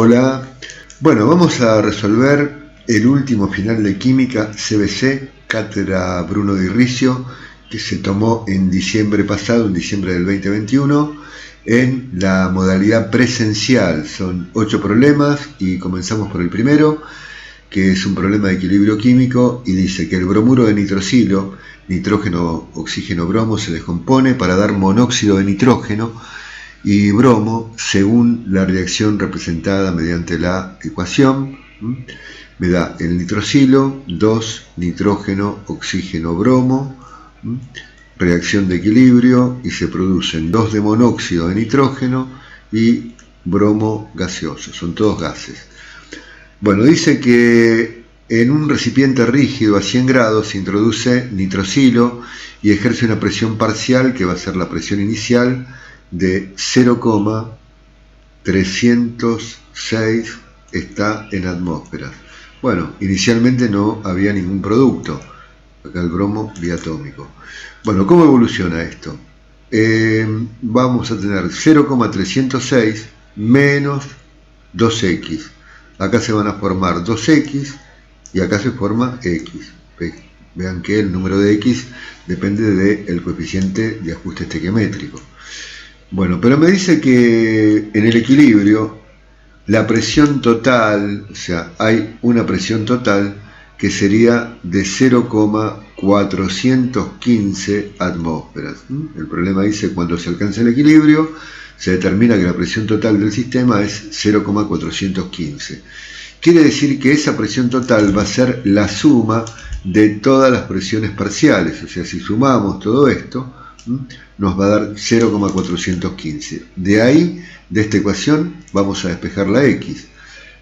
Hola, bueno, vamos a resolver el último final de química CBC, cátedra Bruno Di Riccio, que se tomó en diciembre pasado, en diciembre del 2021, en la modalidad presencial. Son 8 problemas y comenzamos por el primero, que es un problema de equilibrio químico y dice que el bromuro de nitrocilo, nitrógeno, oxígeno, bromo, se descompone para dar monóxido de nitrógeno y bromo según la reacción representada mediante la ecuación. Me da el nitrocilo, 2 nitrógeno, oxígeno, bromo, reacción de equilibrio y se producen 2 de monóxido de nitrógeno y bromo gaseoso, son todos gases. Bueno, dice que en un recipiente rígido a 100 grados se introduce nitrocilo y ejerce una presión parcial que va a ser la presión inicial de 0,306 está en atmósferas. Bueno, inicialmente no había ningún producto, acá el bromo diatómico. Bueno, ¿cómo evoluciona esto? Vamos a tener 0,306 menos 2x. Acá se van a formar 2x y acá se forma x. Vean que el número de x depende del coeficiente de ajuste estequiométrico. Bueno, pero me dice que en el equilibrio la presión total, o sea, hay una presión total que sería de 0,415 atmósferas. El problema dice cuando se alcanza el equilibrio, se determina que la presión total del sistema es 0,415. Quiere decir que esa presión total va a ser la suma de todas las presiones parciales, o sea, si sumamos todo esto, nos va a dar 0,415. De ahí, de esta ecuación, vamos a despejar la x.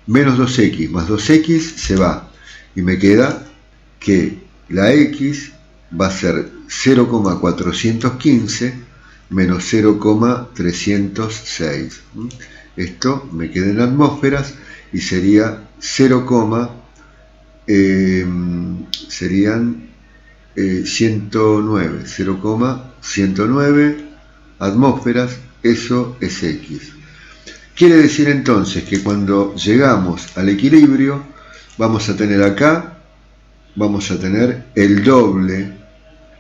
Menos 2x más 2x se va. Y me queda que la x va a ser 0,415 menos 0,306. Esto me queda en atmósferas y sería 0,109 atmósferas, eso es x. Quiere decir entonces que cuando llegamos al equilibrio, vamos a tener acá, vamos a tener el doble,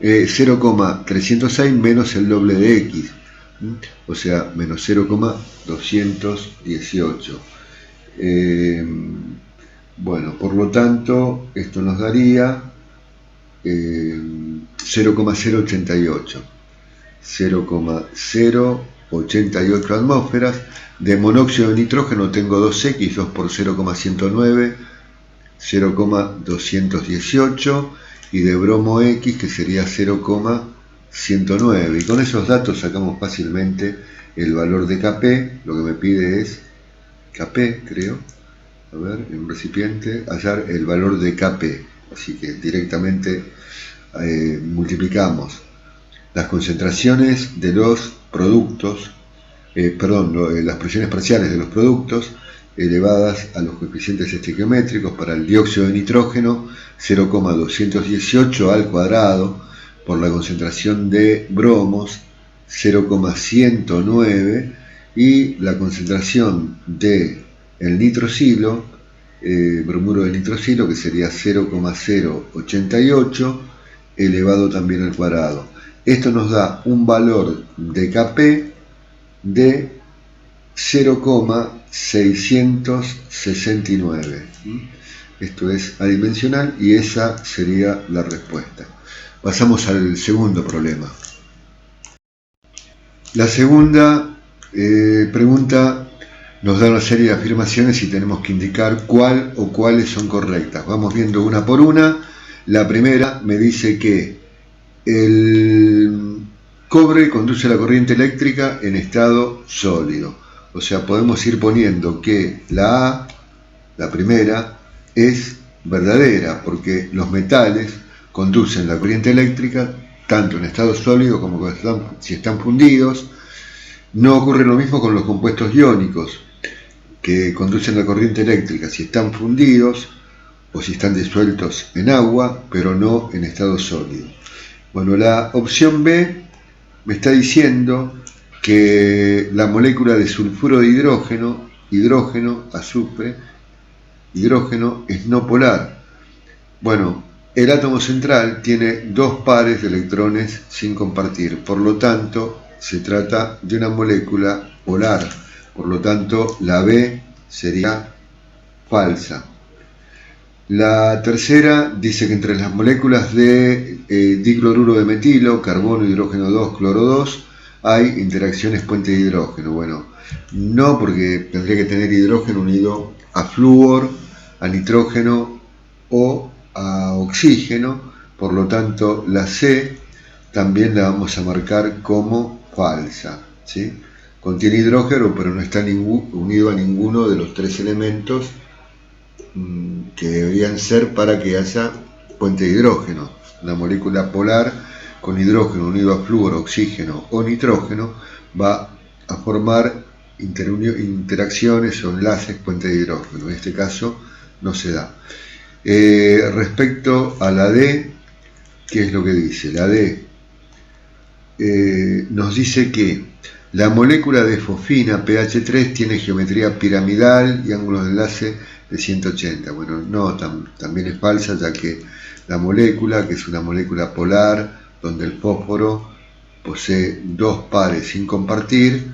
0,306 menos el doble de x, o sea, menos 0,218. Bueno, por lo tanto, esto nos daría 0,088 atmósferas. De monóxido de nitrógeno tengo 2x, 2 por 0,109, 0,218, y de bromo x, que sería 0,109. Y con esos datos sacamos fácilmente el valor de Kp. Lo que me pide es Kp, creo, a ver, en un recipiente, hallar el valor de Kp. Así que directamente multiplicamos las concentraciones de los productos, las presiones parciales de los productos elevadas a los coeficientes estequiométricos. Para el dióxido de nitrógeno, 0,218 al cuadrado, por la concentración de bromos, 0,109, y la concentración de el nitrocilo, bromuro de nitrocilo, que sería 0,088 elevado también al cuadrado. Esto nos da un valor de Kp de 0,669. Esto es adimensional y esa sería la respuesta. Pasamos al segundo problema. La segunda pregunta nos da una serie de afirmaciones y tenemos que indicar cuál o cuáles son correctas. Vamos viendo una por una. La primera me dice que el cobre conduce la corriente eléctrica en estado sólido. O sea, podemos ir poniendo que la A, la primera, es verdadera, porque los metales conducen la corriente eléctrica tanto en estado sólido como si están fundidos. No ocurre lo mismo con los compuestos iónicos, que conducen la corriente eléctrica si están fundidos o si están disueltos en agua, pero no en estado sólido. Bueno, la opción B me está diciendo que la molécula de sulfuro de hidrógeno hidrógeno, azufre, hidrógeno es no polar. Bueno, el átomo central tiene dos pares de electrones sin compartir, por lo tanto se trata de una molécula polar, por lo tanto la B sería falsa. La tercera dice que entre las moléculas de dicloruro de metilo, carbono, hidrógeno 2, cloro 2, hay interacciones puente de hidrógeno. Bueno, no, porque tendría que tener hidrógeno unido a flúor, a nitrógeno o a oxígeno, por lo tanto la C también la vamos a marcar como falsa, ¿sí? Contiene hidrógeno, pero no está unido a ninguno de los tres elementos que deberían ser para que haya puente de hidrógeno. La molécula polar con hidrógeno unido a flúor, oxígeno o nitrógeno va a formar interacciones o enlaces puente de hidrógeno. En este caso no se da. Respecto a la D, ¿qué es lo que dice? La D nos dice que la molécula de fosfina pH 3 tiene geometría piramidal y ángulos de enlace de 180. Bueno, no, también es falsa, ya que la molécula, que es una molécula polar, donde el fósforo posee dos pares sin compartir,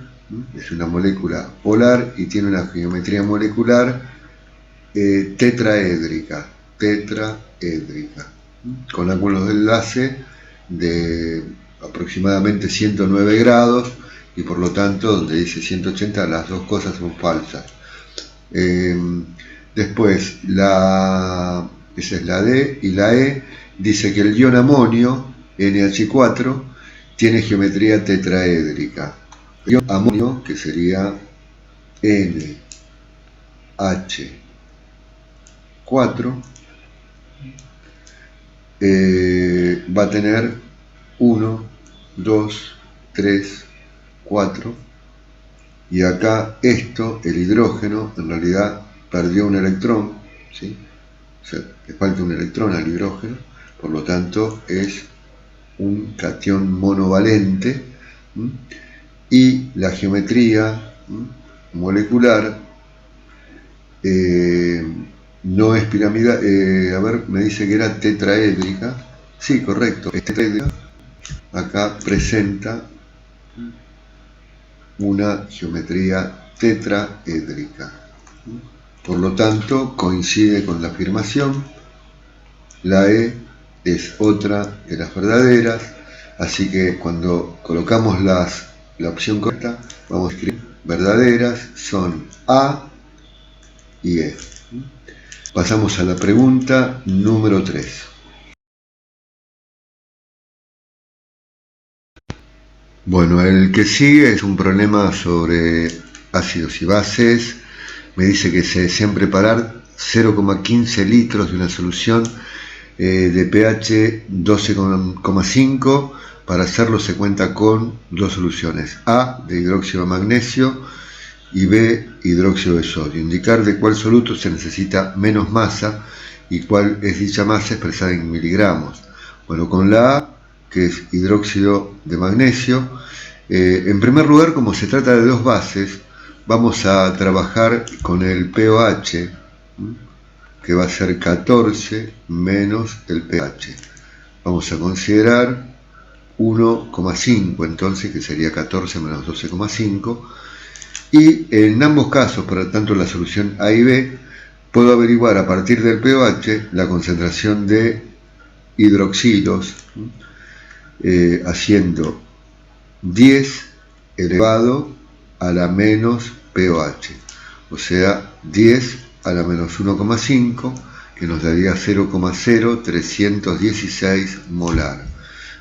es una molécula polar y tiene una geometría molecular tetraédrica, con ángulos de enlace de aproximadamente 109 grados, y por lo tanto, donde dice 180, las dos cosas son falsas. Después, esa es la D, y la E dice que el ion amonio, NH4, tiene geometría tetraédrica. El ion amonio, que sería NH4, va a tener 1, 2, 3, 4, y acá esto, el hidrógeno, en realidad perdió un electrón, ¿sí? O sea, le falta un electrón al hidrógeno, por lo tanto es un catión monovalente, y la geometría molecular no es piramidal. A ver, me dice que era tetraédrica. Sí, correcto, es tetraédrica. Acá presenta una geometría tetraédrica. Por lo tanto, coincide con la afirmación. La E es otra de las verdaderas, así que cuando colocamos la opción correcta, vamos a escribir verdaderas, son A y E. Pasamos a la pregunta número 3. Bueno, el que sigue es un problema sobre ácidos y bases. Me dice que se desean preparar 0,15 litros de una solución de pH 12,5. Para hacerlo se cuenta con dos soluciones: A de hidróxido de magnesio y B hidróxido de sodio. Indicar de cuál soluto se necesita menos masa y cuál es dicha masa expresada en miligramos. Bueno, con la A, que es hidróxido de magnesio, en primer lugar, como se trata de dos bases, vamos a trabajar con el pOH, que va a ser 14 menos el pH. Vamos a considerar 1,5, entonces, que sería 14 menos 12,5. Y en ambos casos, por lo tanto la solución A y B, puedo averiguar a partir del pOH la concentración de hidroxilos, haciendo 10 elevado a la menos pOH, o sea, 10 a la menos 1,5, que nos daría 0,0316 molar.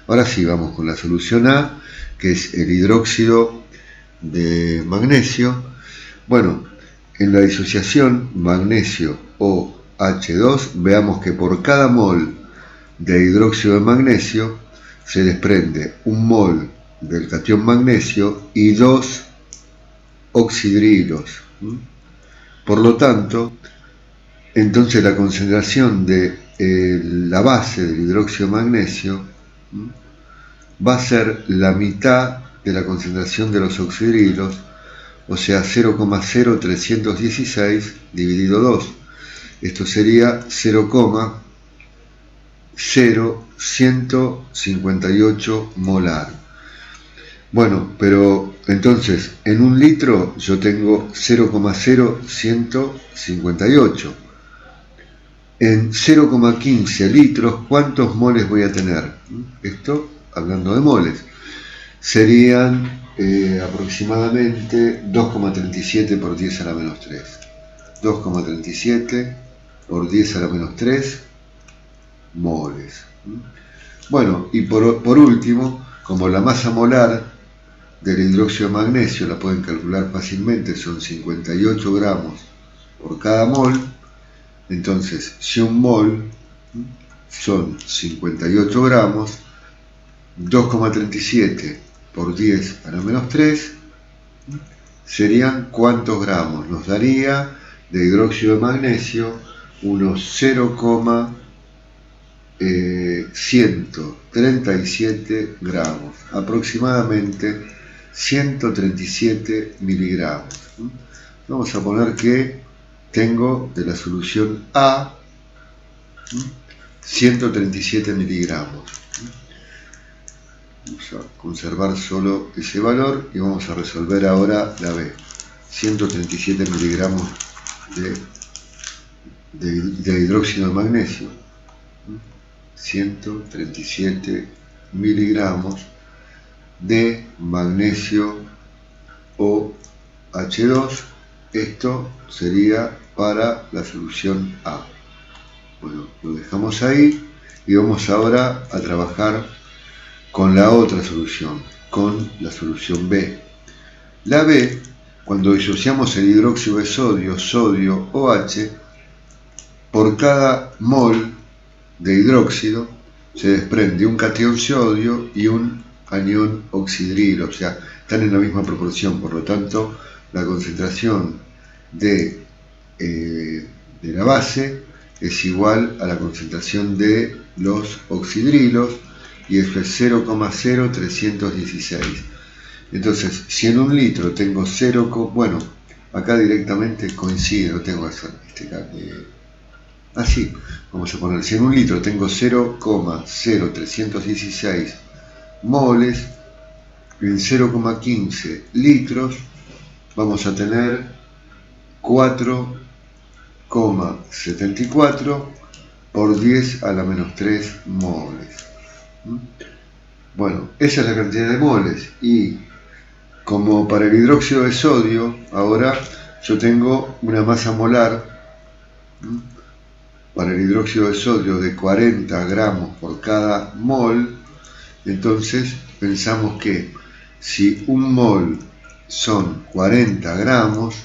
Ahora sí, vamos con la solución A, que es el hidróxido de magnesio. Bueno, en la disociación magnesio OH2, veamos que por cada mol de hidróxido de magnesio se desprende un mol del catión magnesio y 2 oxidrilos. Por lo tanto, entonces la concentración de la base del hidróxido de magnesio va a ser la mitad de la concentración de los oxidrilos, o sea 0,0316 dividido 2. Esto sería 0,0158 molar. Bueno, pero entonces en un litro yo tengo 0,0158. En 0,15 litros, ¿cuántos moles voy a tener? Esto hablando de moles. Serían aproximadamente 2,37 por 10 a la menos 3. 2,37 por 10 a la menos 3 moles. Bueno, y por último, como la masa molar del hidróxido de magnesio la pueden calcular fácilmente, son 58 gramos por cada mol. Entonces, si un mol son 58 gramos, 2,37 por 10 a la menos 3 serían ¿cuántos gramos? Nos daría de hidróxido de magnesio unos 0,137 gramos, aproximadamente 137 miligramos. Vamos a poner que tengo de la solución A 137 miligramos. Vamos a conservar solo ese valor y vamos a resolver ahora la B. 137 miligramos de hidróxido de magnesio. 137 miligramos de magnesio OH2. Esto sería para la solución A. Bueno, lo dejamos ahí y vamos ahora a trabajar con la otra solución, con la solución B. La B, cuando disociamos el hidróxido de sodio, sodio OH, por cada mol de hidróxido se desprende un catión sodio y un anión oxidrilo, o sea, están en la misma proporción, por lo tanto, la concentración de la base es igual a la concentración de los oxidrilos, y eso es 0,0316. Entonces, si en un litro tengo 0, bueno, acá directamente coincide, no tengo que hacer así, vamos a poner, si en un litro tengo 0,0316 moles, en 0,15 litros vamos a tener 4,74 por 10 a la menos 3 moles. Bueno, esa es la cantidad de moles, y como para el hidróxido de sodio, ahora yo tengo una masa molar para el hidróxido de sodio de 40 gramos por cada mol. Entonces pensamos que si un mol son 40 gramos,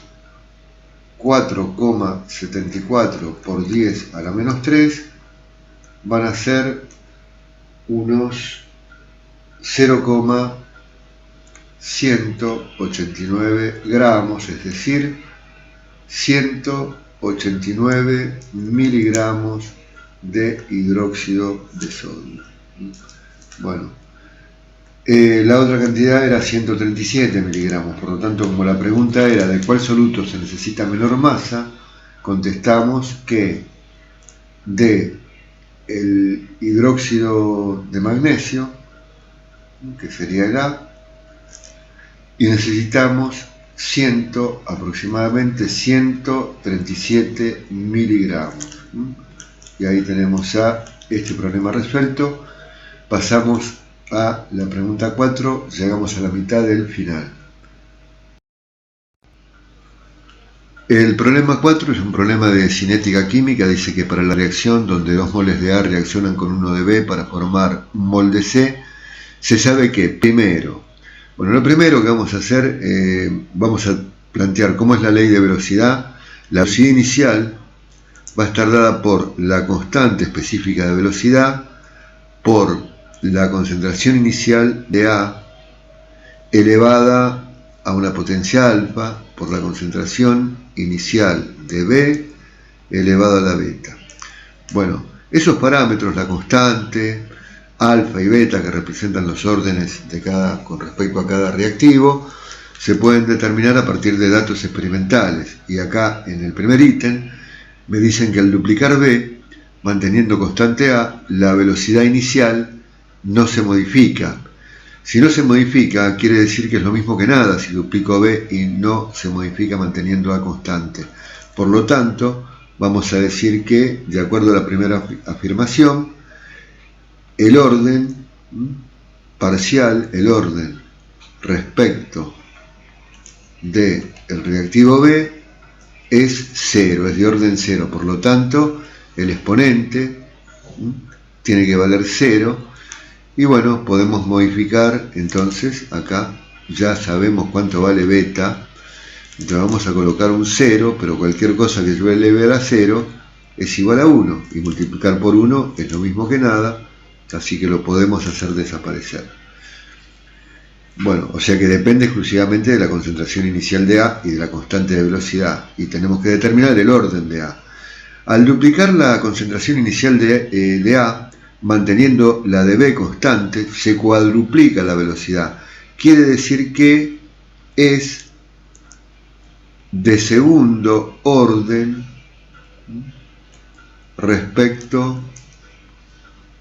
4,74 por 10 a la menos 3 van a ser unos 0,189 gramos, es decir, 189 miligramos de hidróxido de sodio. Bueno, la otra cantidad era 137 miligramos, por lo tanto, como la pregunta era de cuál soluto se necesita menor masa, contestamos que de el hidróxido de magnesio, que sería el A, y necesitamos aproximadamente 137 miligramos. Y ahí tenemos ya este problema resuelto. Pasamos a la pregunta 4, llegamos a la mitad del final. El problema 4 es un problema de cinética química. Dice que para la reacción donde 2 moles de A reaccionan con 1 de B para formar un mol de C, se sabe que primero, bueno, lo primero que vamos a hacer, vamos a plantear cómo es la ley de velocidad. La velocidad inicial va a estar dada por la constante específica de velocidad, por la concentración inicial de A, elevada a una potencia alfa, por la concentración inicial de B, elevado a la beta. Bueno, esos parámetros, la constante, alfa y beta, que representan los órdenes de con respecto a cada reactivo, se pueden determinar a partir de datos experimentales. Y acá en el primer ítem me dicen que al duplicar B, manteniendo constante A, la velocidad inicial no se modifica. Si no se modifica, quiere decir que es lo mismo que nada si duplico B y no se modifica manteniendo A constante. Por lo tanto, vamos a decir que, de acuerdo a la primera afirmación, el orden parcial, el orden respecto del reactivo B es 0, es de orden 0. Por lo tanto, el exponente tiene que valer 0. Y bueno, podemos modificar, entonces, acá ya sabemos cuánto vale beta. Entonces vamos a colocar un 0, pero cualquier cosa que yo eleve a 0 es igual a 1. Y multiplicar por 1 es lo mismo que nada, así que lo podemos hacer desaparecer. Bueno, o sea que depende exclusivamente de la concentración inicial de A y de la constante de velocidad. Y tenemos que determinar el orden de A. Al duplicar la concentración inicial de A, manteniendo la de B constante, se cuadruplica la velocidad. Quiere decir que es de segundo orden respecto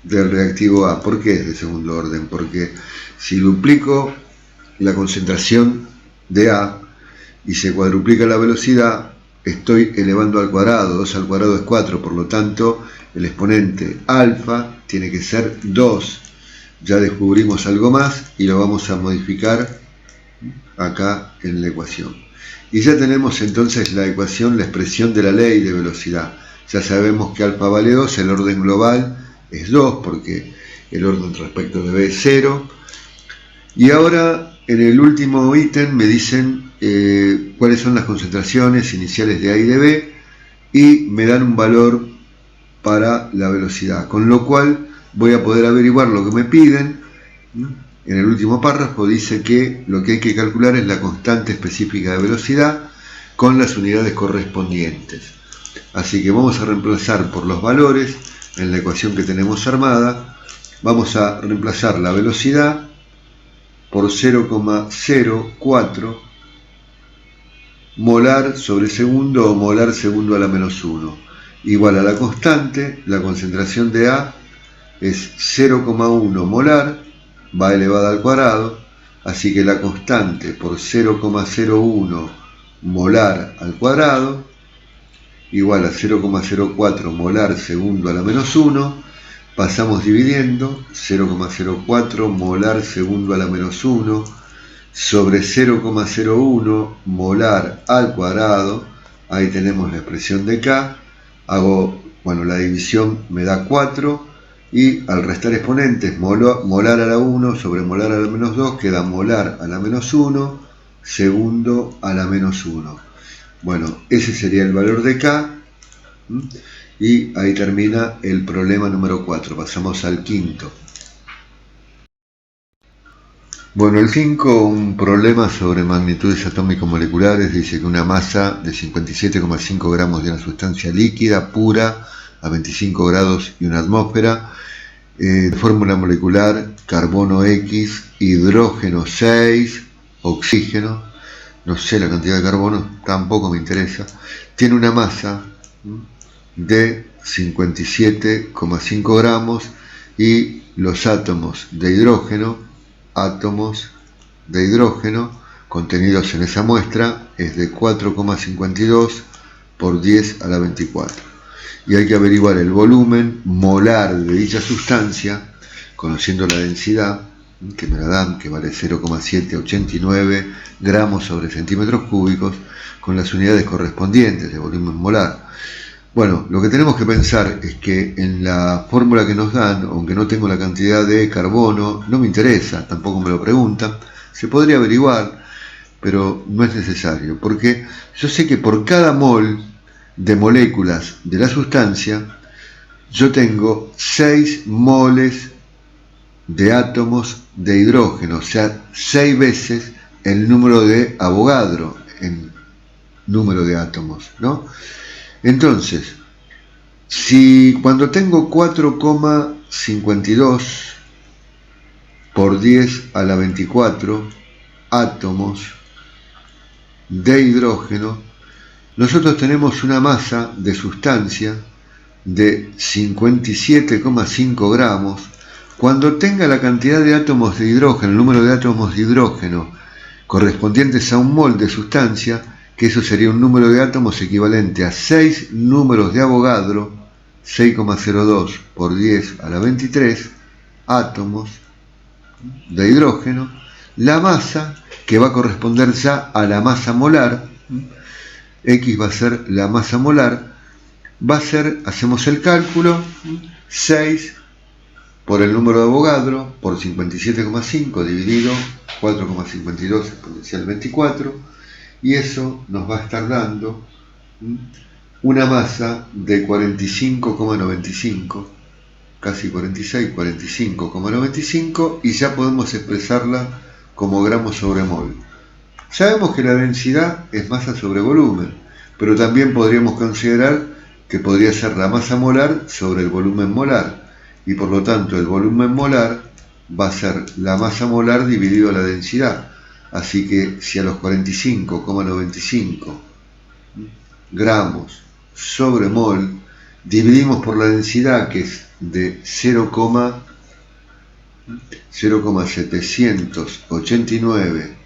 del reactivo A. ¿Por qué es de segundo orden? Porque si duplico la concentración de A y se cuadruplica la velocidad, estoy elevando al cuadrado. 2 al cuadrado es 4, por lo tanto el exponente alfa tiene que ser 2. Ya descubrimos algo más y lo vamos a modificar acá en la ecuación. Y ya tenemos entonces la ecuación, la expresión de la ley de velocidad. Ya sabemos que alfa vale 2, el orden global es 2 porque el orden respecto de B es 0. Y ahora en el último ítem me dicen cuáles son las concentraciones iniciales de A y de B y me dan un valor para la velocidad, con lo cual voy a poder averiguar lo que me piden. En el último párrafo dice que lo que hay que calcular es la constante específica de velocidad con las unidades correspondientes. Así que vamos a reemplazar por los valores en la ecuación que tenemos armada. Vamos a reemplazar la velocidad por 0,04 molar sobre segundo o molar segundo a la menos 1. Igual a la constante, la concentración de A es 0,1 molar, va elevada al cuadrado, así que la constante por 0,01 molar al cuadrado igual a 0,04 molar segundo a la menos 1, pasamos dividiendo 0,04 molar segundo a la menos 1 sobre 0,01 molar al cuadrado, ahí tenemos la expresión de K, la división me da 4 y al restar exponentes molar a la 1 sobre molar a la menos 2 queda molar a la menos 1 segundo a la menos 1. Bueno, ese sería el valor de K y ahí termina el problema número 4. Pasamos al quinto. Bueno, el 5, un problema sobre magnitudes atómico-moleculares, dice que una masa de 57,5 gramos de una sustancia líquida pura a 25 grados y una atmósfera, fórmula molecular carbono X, hidrógeno 6, oxígeno, no sé la cantidad de carbono, tampoco me interesa, tiene una masa de 57,5 gramos y los átomos de hidrógeno contenidos en esa muestra es de 4,52 por 10 a la 24. Y hay que averiguar el volumen molar de dicha sustancia, conociendo la densidad, que me la dan, que vale 0,789 gramos sobre centímetros cúbicos, con las unidades correspondientes de volumen molar. Bueno, lo que tenemos que pensar es que en la fórmula que nos dan, aunque no tengo la cantidad de carbono, no me interesa, tampoco me lo preguntan, se podría averiguar, pero no es necesario, porque yo sé que por cada mol de moléculas de la sustancia, yo tengo 6 moles de átomos de hidrógeno, o sea, 6 veces el número de Avogadro en número de átomos, ¿no? Entonces, si cuando tengo 4,52 por 10 a la 24 átomos de hidrógeno, nosotros tenemos una masa de sustancia de 57,5 gramos. Cuando tenga la cantidad de átomos de hidrógeno, el número de átomos de hidrógeno correspondientes a un mol de sustancia, que eso sería un número de átomos equivalente a 6 números de Avogadro, 6,02 por 10 a la 23 átomos de hidrógeno, la masa, que va a corresponder ya a la masa molar, X va a ser la masa molar, va a ser, hacemos el cálculo, 6 por el número de Avogadro por 57,5 dividido 4,52 exponencial 24, y eso nos va a estar dando una masa de 45,95, casi 46, 45,95, y ya podemos expresarla como gramos sobre mol. Sabemos que la densidad es masa sobre volumen, pero también podríamos considerar que podría ser la masa molar sobre el volumen molar, y por lo tanto el volumen molar va a ser la masa molar dividido la densidad. Así que si a los 45,95 gramos sobre mol dividimos por la densidad, que es de 0,789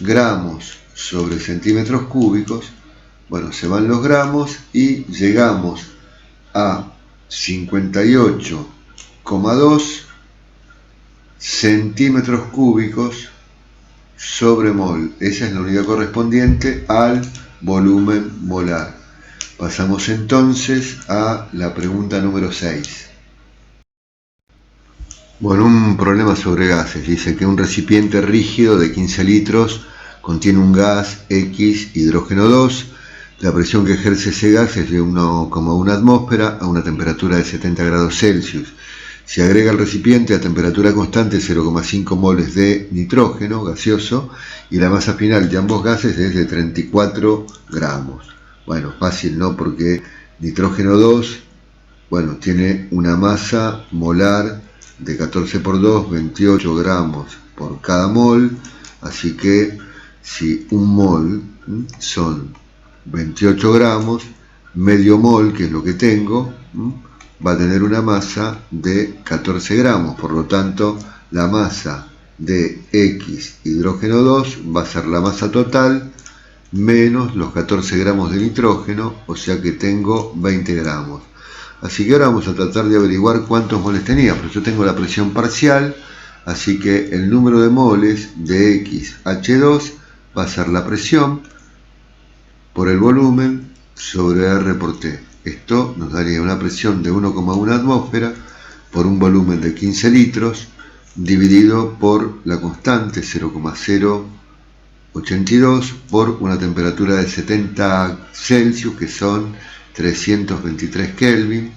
gramos sobre centímetros cúbicos, bueno, se van los gramos y llegamos a 58,2 centímetros cúbicos sobre mol. Esa es la unidad correspondiente al volumen molar. Pasamos entonces a la pregunta número 6. Bueno, un problema sobre gases. Dice que un recipiente rígido de 15 litros contiene un gas X, hidrógeno 2. La presión que ejerce ese gas es de 1,1 atmósfera a una temperatura de 70 grados Celsius. Se agrega al recipiente a temperatura constante 0,5 moles de nitrógeno gaseoso y la masa final de ambos gases es de 34 gramos. Bueno, fácil, ¿no? Porque nitrógeno 2, bueno, tiene una masa molar de 14 por 2, 28 gramos por cada mol, así que si un mol son 28 gramos, medio mol, que es lo que tengo, va a tener una masa de 14 gramos, por lo tanto la masa de X hidrógeno 2 va a ser la masa total menos los 14 gramos de nitrógeno, o sea que tengo 20 gramos. Así que ahora vamos a tratar de averiguar cuántos moles tenía, pero yo tengo la presión parcial, así que el número de moles de XH2 va a ser la presión por el volumen sobre R por T. Esto nos daría una presión de 1,1 atmósfera por un volumen de 15 litros dividido por la constante 0,082 por una temperatura de 70 Celsius, que son 323 Kelvin.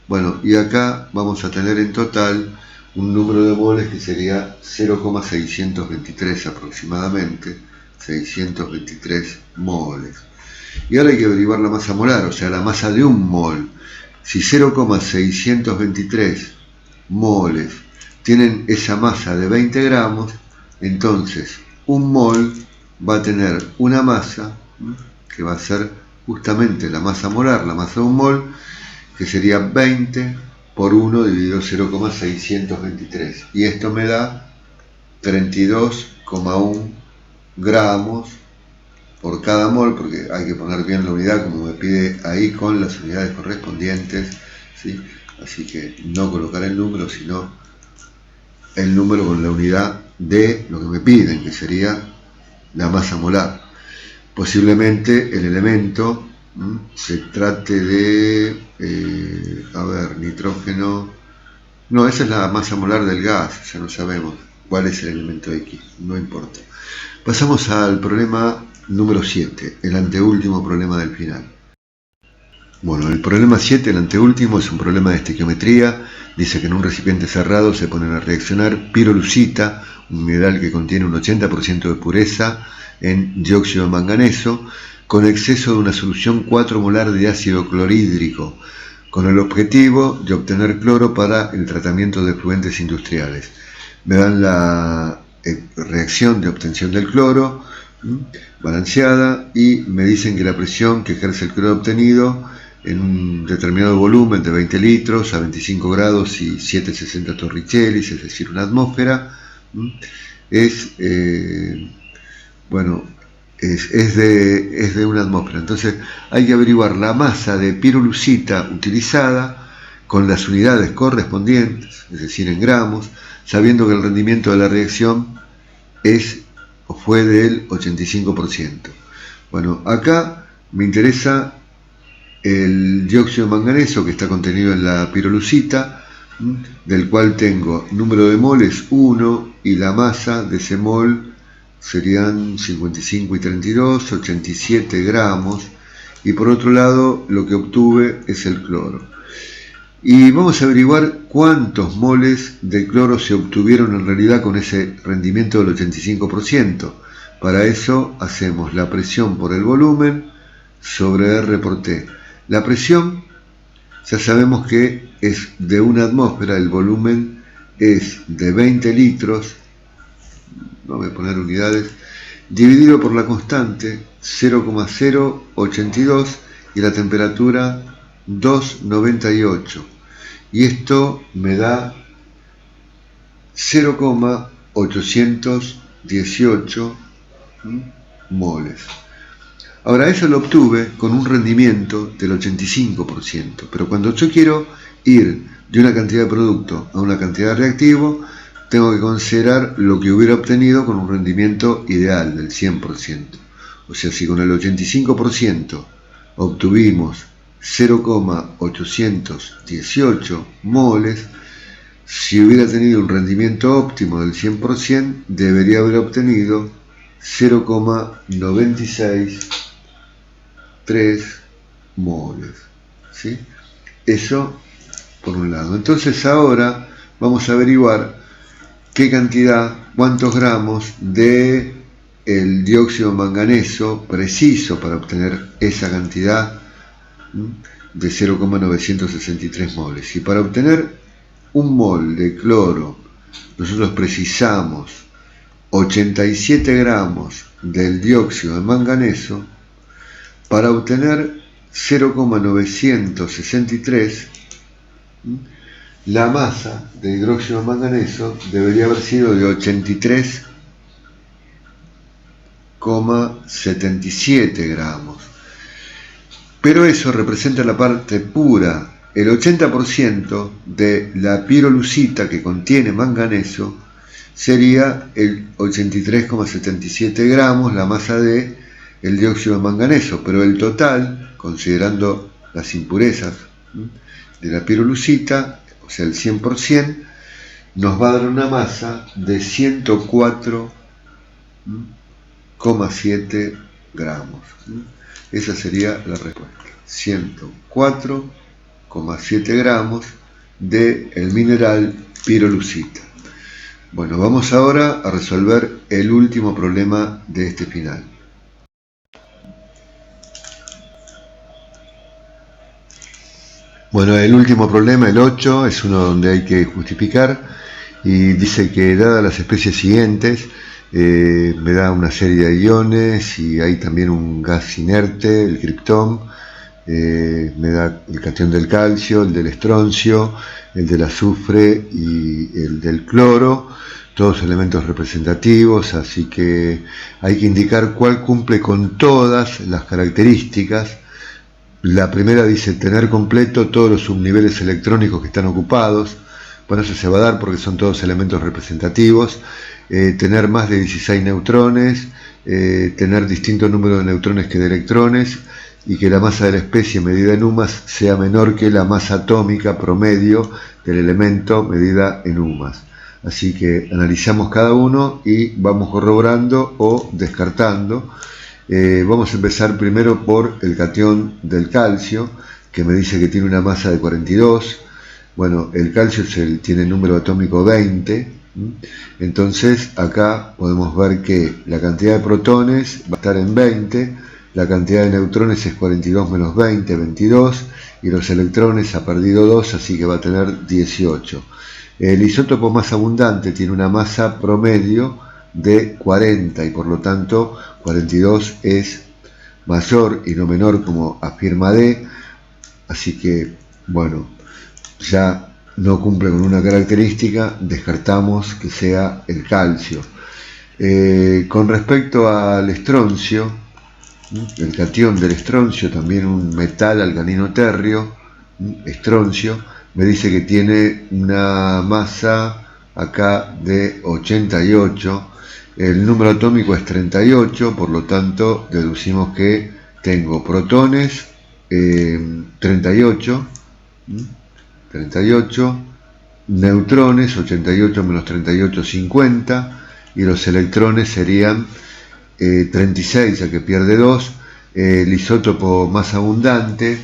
Bueno, y acá vamos a tener en total un número de moles que sería 0,623 aproximadamente, 623 moles. Y ahora hay que averiguar la masa molar, o sea, la masa de un mol. Si 0,623 moles tienen esa masa de 20 gramos, entonces un mol va a tener una masa que va a ser justamente la masa molar, la masa de un mol, que sería 20 por 1 dividido 0,623. Y esto me da 32,1 gramos por cada mol, porque hay que poner bien la unidad como me pide ahí con las unidades correspondientes, ¿sí? Así que no colocar el número, sino el número con la unidad de lo que me piden, que sería la masa molar. Posiblemente el elemento se trate de, nitrógeno. No, esa es la masa molar del gas, ya no sabemos cuál es el elemento X, no importa. Pasamos al problema número 7, el anteúltimo problema del final. Bueno, el problema 7, el anteúltimo, es un problema de estequiometría. Dice que en un recipiente cerrado se ponen a reaccionar pirolusita, un mineral que contiene un 80% de pureza en dióxido de manganeso, con exceso de una solución 4 molar de ácido clorhídrico, con el objetivo de obtener cloro para el tratamiento de efluentes industriales. Me dan la reacción de obtención del cloro, balanceada, y me dicen que la presión que ejerce el cloro obtenido en un determinado volumen de 20 litros a 25 grados y 760 torricellis, es decir, una atmósfera, es de una atmósfera. Entonces hay que averiguar la masa de pirolusita utilizada con las unidades correspondientes, es decir, en gramos, sabiendo que el rendimiento de la reacción fue del 85%. Bueno, acá me interesa el dióxido de manganeso que está contenido en la pirolusita, del cual tengo número de moles 1 y la masa de ese mol serían 55 y 32, 87 gramos, y por otro lado lo que obtuve es el cloro. Y vamos a averiguar cuántos moles de cloro se obtuvieron en realidad con ese rendimiento del 85%. Para eso hacemos la presión por el volumen sobre R por T. La presión ya sabemos que es de una atmósfera, el volumen es de 20 litros, no voy a poner unidades, dividido por la constante 0,082 y la temperatura 298. Y esto me da 0,818 moles. Ahora, eso lo obtuve con un rendimiento del 85%, pero cuando yo quiero ir de una cantidad de producto a una cantidad de reactivo, tengo que considerar lo que hubiera obtenido con un rendimiento ideal del 100%. O sea, si con el 85% obtuvimos 0,818 moles, si hubiera tenido un rendimiento óptimo del 100%, debería haber obtenido 0,963 moles, ¿sí? Eso por un lado. Entonces ahora vamos a averiguar qué cantidad, cuántos gramos de el dióxido de manganeso preciso para obtener esa cantidad de 0,963 moles. Y para obtener un mol de cloro nosotros precisamos 87 gramos del dióxido de manganeso. Para obtener 0,963, la masa de hidróxido de manganeso debería haber sido de 83,77 gramos. Pero eso representa la parte pura. El 80% de la pirolusita que contiene manganeso sería el 83,77 gramos, la masa de el dióxido de manganeso, pero el total, considerando las impurezas de la pirolusita, o sea el 100%, nos va a dar una masa de 104,7 gramos. Esa sería la respuesta. 104,7 gramos del mineral pirolusita. Bueno, vamos ahora a resolver el último problema de este final. Bueno, el último problema, el 8, es uno donde hay que justificar y dice que dadas las especies siguientes, me da una serie de iones y hay también un gas inerte, el criptón, me da el catión del calcio, el del estroncio, el del azufre y el del cloro, todos elementos representativos, así que hay que indicar cuál cumple con todas las características. La primera dice tener completo todos los subniveles electrónicos que están ocupados. Bueno, eso se va a dar porque son todos elementos representativos. Tener más de 16 neutrones, tener distinto número de neutrones que de electrones, y que la masa de la especie medida en UMAS sea menor que la masa atómica promedio del elemento medida en UMAS. Así que analizamos cada uno y vamos corroborando o descartando. Vamos a empezar primero por el catión del calcio, que me dice que tiene una masa de 42. Bueno, el calcio tiene el número atómico 20. Entonces acá podemos ver que la cantidad de protones va a estar en 20, la cantidad de neutrones es 42 menos 20, 22, y los electrones ha perdido 2, así que va a tener 18. El isótopo más abundante tiene una masa promedio de 40 y por lo tanto 42 es mayor y no menor como afirma D, así que bueno, ya no cumple con una característica, descartamos que sea el calcio. Con respecto al estroncio, el catión del estroncio, también un metal alcalino terrio, estroncio, me dice que tiene una masa acá de 88, el número atómico es 38, por lo tanto deducimos que tengo protones 38, neutrones 88 menos 38, 50, y los electrones serían 36, ya que pierde 2. El isótopo más abundante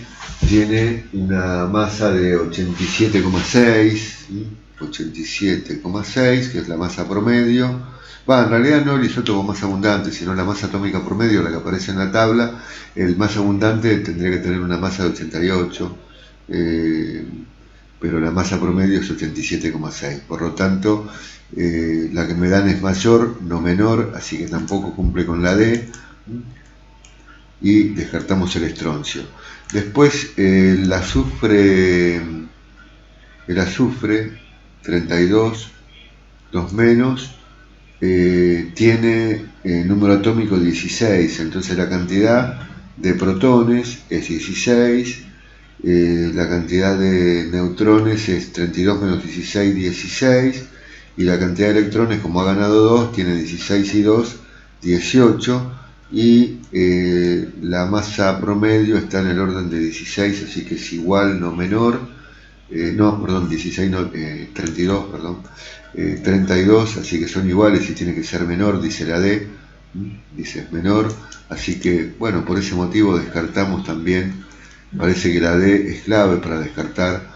tiene una masa de 87,6, que es la masa promedio. En realidad no el isótopo más abundante, sino la masa atómica promedio, la que aparece en la tabla. El más abundante tendría que tener una masa de 88, pero la masa promedio es 87,6. Por lo tanto, la que me dan es mayor, no menor, así que tampoco cumple con la D, y descartamos el estroncio. Después el azufre 32, 2 menos, tiene número atómico 16, entonces la cantidad de protones es 16, la cantidad de neutrones es 32 menos 16, 16, y la cantidad de electrones, como ha ganado 2, tiene 16 y 2, 18, y la masa promedio está en el orden de 16, así que es igual, no menor, 16 no, 32, perdón, 32, así que son iguales y tiene que ser menor, dice la D, dice es menor, así que bueno, por ese motivo descartamos también, parece que la D es clave para descartar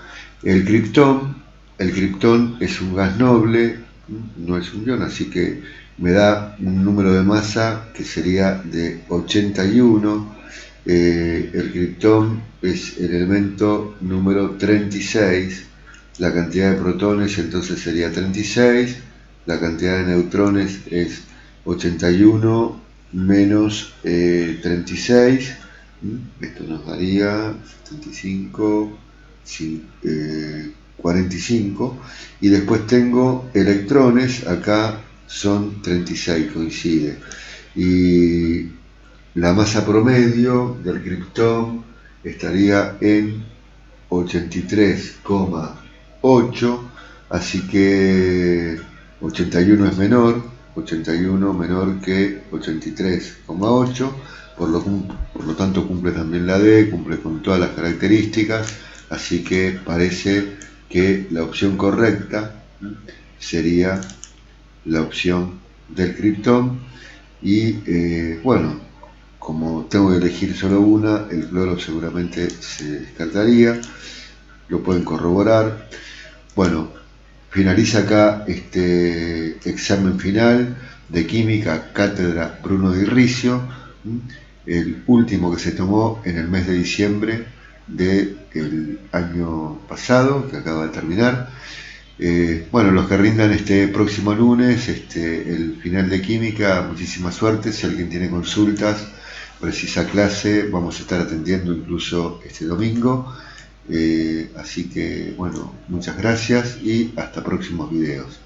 el criptón. El criptón es un gas noble, no es un ion, así que me da un número de masa que sería de 81. El criptón es el elemento número 36, la cantidad de protones entonces sería 36, la cantidad de neutrones es 81 menos 36, esto nos daría 75, 45, y después tengo electrones, acá son 36, coincide, y la masa promedio del criptón estaría en 83,8, así que 81 es menor, 81 menor que 83,8, por lo tanto cumple también la D, cumple con todas las características, así que parece que la opción correcta sería la opción del criptón. Y bueno, como tengo que elegir solo una, el cloro seguramente se descartaría, lo pueden corroborar. Bueno, finaliza acá este examen final de química Cátedra Bruno Di Riccio, el último que se tomó en el mes de diciembre del año pasado, que acaba de terminar. Bueno, los que rindan este próximo lunes el final de química, muchísima suerte. Si alguien tiene consultas, precisa clase, vamos a estar atendiendo incluso este domingo. Así que bueno, muchas gracias y hasta próximos videos.